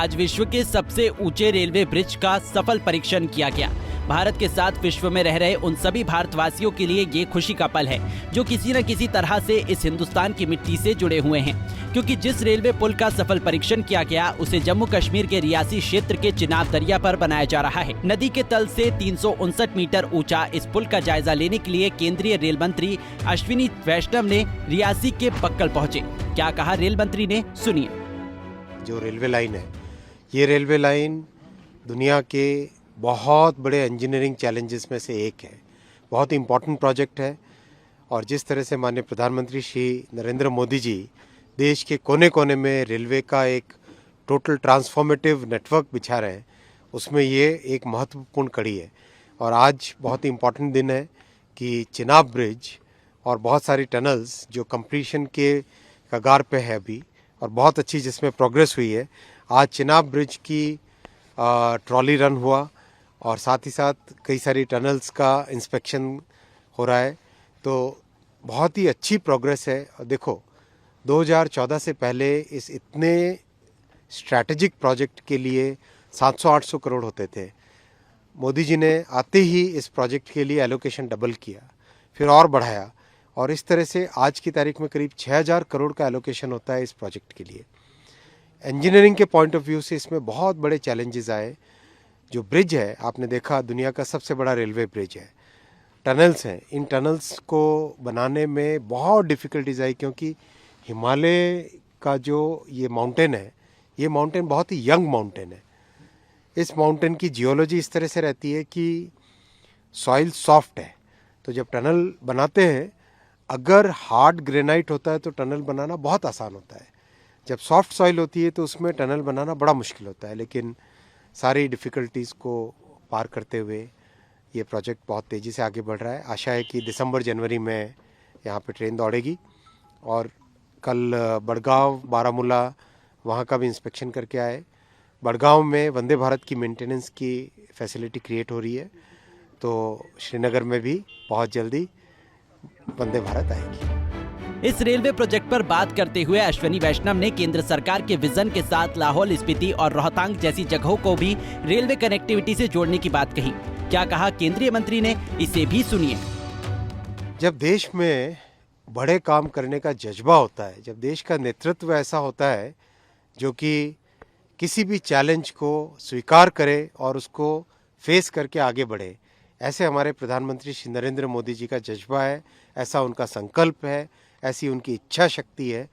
आज विश्व के सबसे ऊंचे रेलवे ब्रिज का सफल परीक्षण किया गया। भारत के साथ विश्व में रह रहे उन सभी भारतवासियों के लिए ये खुशी का पल है जो किसी न किसी तरह से इस हिंदुस्तान की मिट्टी से जुड़े हुए हैं, क्योंकि जिस रेलवे पुल का सफल परीक्षण किया गया उसे जम्मू कश्मीर के रियासी क्षेत्र के चिनाब दरिया पर बनाया जा रहा है। नदी के तल से 359 मीटर ऊंचा इस पुल का जायजा लेने के लिए केंद्रीय रेल मंत्री अश्विनी वैष्णव ने रियासी के बक्कल पहुँचे। क्या कहा रेल मंत्री ने, सुनिए। जो रेलवे लाइन है, ये रेलवे लाइन दुनिया के बहुत बड़े इंजीनियरिंग चैलेंजेस में से एक है। बहुत इम्पॉर्टेंट प्रोजेक्ट है और जिस तरह से माननीय प्रधानमंत्री श्री नरेंद्र मोदी जी देश के कोने कोने में रेलवे का एक टोटल ट्रांसफॉर्मेटिव नेटवर्क बिछा रहे हैं, उसमें ये एक महत्वपूर्ण कड़ी है। और आज बहुत ही इम्पॉर्टेंट दिन है कि चिनाब ब्रिज और बहुत सारी टनल्स जो कंप्लीशन के कगार पे है अभी और बहुत अच्छी जिसमें प्रोग्रेस हुई है। आज चिनाब ब्रिज की ट्रॉली रन हुआ और साथ ही साथ कई सारी टनल्स का इंस्पेक्शन हो रहा है, तो बहुत ही अच्छी प्रोग्रेस है। और देखो 2014 से पहले इस इतने स्ट्रैटेजिक प्रोजेक्ट के लिए 700-800 करोड़ होते थे। मोदी जी ने आते ही इस प्रोजेक्ट के लिए एलोकेशन डबल किया, फिर और बढ़ाया और इस तरह से आज की तारीख में करीब 6000 करोड़ का एलोकेशन होता है इस प्रोजेक्ट के लिए। इंजीनियरिंग के पॉइंट ऑफ व्यू से इसमें बहुत बड़े चैलेंजेस आए। जो ब्रिज है, आपने देखा दुनिया का सबसे बड़ा रेलवे ब्रिज है। टनल्स हैं, इन टनल्स को बनाने में बहुत डिफ़िकल्टीज आई, क्योंकि हिमालय का जो ये माउंटेन है, ये माउंटेन बहुत ही यंग माउंटेन है। इस माउंटेन की जियोलॉजी इस तरह से रहती है कि सॉइल सॉफ्ट है, तो जब टनल बनाते हैं, अगर हार्ड ग्रेनाइट होता है तो टनल बनाना बहुत आसान होता है। जब सॉफ्ट सॉइल होती है तो उसमें टनल बनाना बड़ा मुश्किल होता है। लेकिन सारी डिफ़िकल्टीज़ को पार करते हुए ये प्रोजेक्ट बहुत तेज़ी से आगे बढ़ रहा है। आशा है कि दिसंबर-जनवरी में यहाँ पे ट्रेन दौड़ेगी और कल बड़गांव, बारामूला वहाँ का भी इंस्पेक्शन करके आए। बड़गांव में वंदे भारत की मेंटेनेंस की फैसिलिटी क्रिएट हो रही है, तो श्रीनगर में भी बहुत जल्दी वंदे भारत आएगी। इस रेलवे प्रोजेक्ट पर बात करते हुए अश्विनी वैष्णव ने केंद्र सरकार के विजन के साथ लाहौल स्पीति और रोहतांग जैसी जगहों को भी रेलवे कनेक्टिविटी से जोड़ने की बात कही। क्या कहा केंद्रीय मंत्री ने, इसे भी सुनिए। जब देश में बड़े काम करने का जज्बा होता है, जब देश का नेतृत्व ऐसा होता है जो कि किसी भी चैलेंज को स्वीकार करे और उसको फेस करके आगे बढ़े, ऐसे हमारे प्रधानमंत्री श्री नरेंद्र मोदी जी का जज्बा है, ऐसा उनका संकल्प है, ऐसी उनकी इच्छा शक्ति है।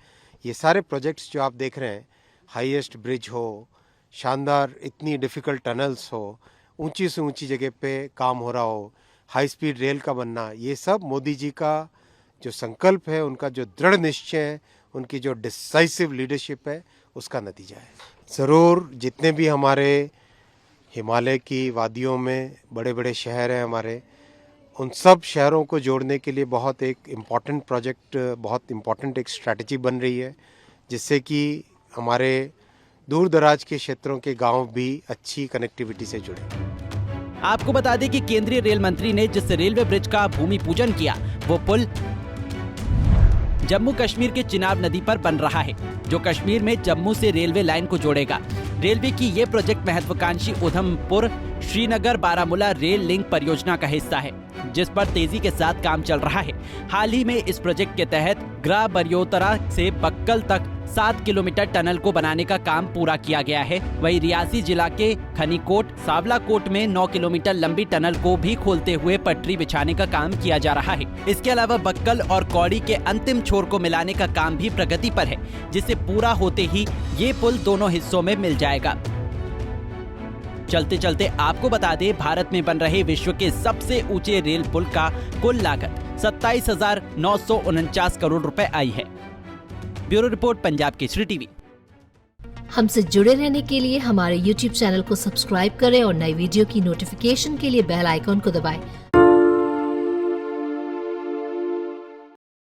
ये सारे प्रोजेक्ट्स जो आप देख रहे हैं, हाईएस्ट ब्रिज हो, शानदार इतनी डिफ़िकल्ट टनल्स हो, ऊंची से ऊंची जगह पे काम हो रहा हो, हाई स्पीड रेल का बनना, ये सब मोदी जी का जो संकल्प है, उनका जो दृढ़ निश्चय है, उनकी जो डिसाइसिव लीडरशिप है, उसका नतीजा है। ज़रूर जितने भी हमारे हिमालय की वादियों में बड़े बड़े शहर हैं हमारे, उन सब शहरों को जोड़ने के लिए बहुत एक इम्पॉर्टेंट प्रोजेक्ट, बहुत इम्पॉर्टेंट एक स्ट्रैटेजी बन रही है, जिससे कि हमारे दूर दराज के क्षेत्रों के गांव भी अच्छी कनेक्टिविटी से जुड़े। आपको बता दें कि केंद्रीय रेल मंत्री ने जिस रेलवे ब्रिज का भूमि पूजन किया, वो पुल जम्मू कश्मीर के चिनाब नदी पर बन रहा है, जो कश्मीर में जम्मू से रेलवे लाइन को जोड़ेगा। रेलवे की ये प्रोजेक्ट महत्वाकांक्षी उधमपुर श्रीनगर बारामूला रेल लिंक परियोजना का हिस्सा है, जिस पर तेजी के साथ काम चल रहा है। हाल ही में इस प्रोजेक्ट के तहत ग्रा बरियोतरा से बक्कल तक 7 किलोमीटर टनल को बनाने का काम पूरा किया गया है। वहीं रियासी जिला के खनीकोट सावलाकोट में 9 किलोमीटर लंबी टनल को भी खोलते हुए पटरी बिछाने का काम किया जा रहा है। इसके अलावा बक्कल और कौड़ी के अंतिम छोर को मिलाने का काम भी प्रगति पर है, जिसे पूरा होते ही ये पुल दोनों हिस्सों में मिल जाएगा। चलते चलते आपको बता दें, भारत में बन रहे विश्व के सबसे ऊंचे रेल पुल का कुल लागत 27,949 करोड़ रुपए आई है। Bureau report, Punjab Kesari TV. हमसे जुड़े रहने के लिए हमारे YouTube चैनल को सब्सक्राइब करें और नई वीडियो की नोटिफिकेशन के लिए बेल आइकॉन को दबाएं।